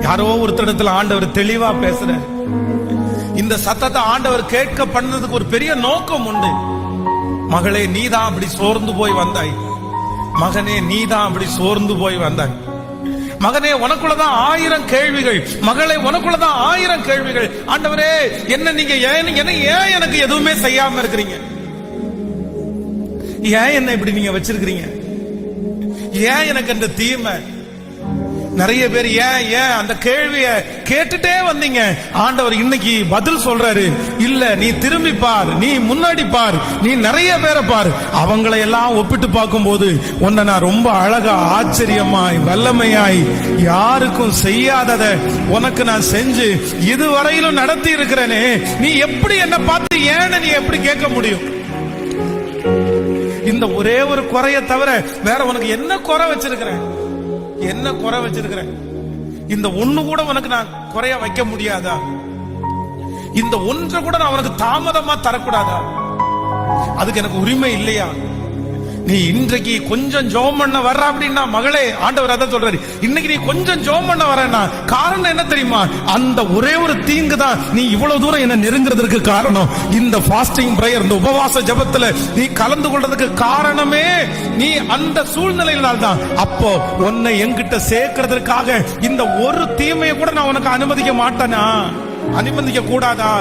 யாரோ ஒருத்தரிடத்துல ஆண்டவர் தெளிவா பேசுறாரு. இந்த சத்தத்தை ஆண்டவர் கேட்க பண்ணதுக்கு ஒரு பெரிய நோக்கம் உண்டு. மகளே, நீதான் அப்படி சோர்ந்து போய் வந்தாய். மகனே, நீதான் அப்படி சோர்ந்து போய் வந்தாய். மகனே, உனக்குள்ளதான் 1000 கேள்விகள். மகளே, உனக்குள்ளதான் 1000 கேள்விகள். ஆண்டவரே, என்ன நீங்க ஏன் எனக்கு எதுவுமே செய்யாம இருக்கிறீங்க? ஏன் என்ன இப்படி நீங்க வச்சிருக்கிறீங்க? ஏன் எனக்கு அந்த தீமை? நிறைய பேர் ஏன் அந்த கேள்விய கேட்டுட்டே வந்தீங்க. ஆண்டவர் இன்னைக்கு பதில் சொல்றாரு. இல்ல, நீ திரும்பி பார், நீ முன்னாடி பார், நீ நிறைய பேரை பார். அவங்களை எல்லாம் ஒப்பிட்டு பார்க்கும் போது உன்னை நான் ரொம்ப அழகா, ஆச்சரியமாய், வல்லமையாய், யாருக்கும் செய்யாதத உனக்கு நான் செஞ்சு இதுவரையிலும் நடத்தி இருக்கிறேனே. நீ எப்படி என்ன பார்த்து ஏன்னு நீ எப்படி கேட்க முடியும்? இந்த ஒரே ஒரு குறைய தவிர வேற உனக்கு என்ன குறை வச்சிருக்கிறேன்? என்ன குறை வச்சிருக்கிறேன்? இந்த ஒண்ணு கூட உனக்கு நான் குறைய வைக்க முடியாதா? இந்த ஒன்றை கூட நான் உனக்கு தாமதமா தரக்கூடாதா? அதுக்கு எனக்கு உரிமை இல்லையா? நீ இன்றைக்கு கொஞ்சம் ஜெபம் பண்ண வர்ற அப்படின்னா, மகளே, ஆண்டவர் அதான் சொல்றாரு, இன்னைக்கு நீ கொஞ்சம் ஜெபம் பண்ண வரேன்னா காரணம் என்ன தெரியுமா? அந்த ஒரே ஒரு தீங்கு தான் நீ இவ்வளவு தூரம் என்ன நெருங்குறதுக்கு காரணம். இந்த ஃபாஸ்டிங் பிரேயர், இந்த உபவாச ஜெபத்துல நீ கலந்து கொள்றதுக்கு காரணமே நீ அந்த சூழ்நிலையினால் தான். அப்போ உன்னை என்கிட்ட சேர்க்கிறதுக்காக இந்த ஒரு தீமையை கூட நான் உனக்கு அனுமதிக்க மாட்டேனா? அனுமதிக்க கூடாதா?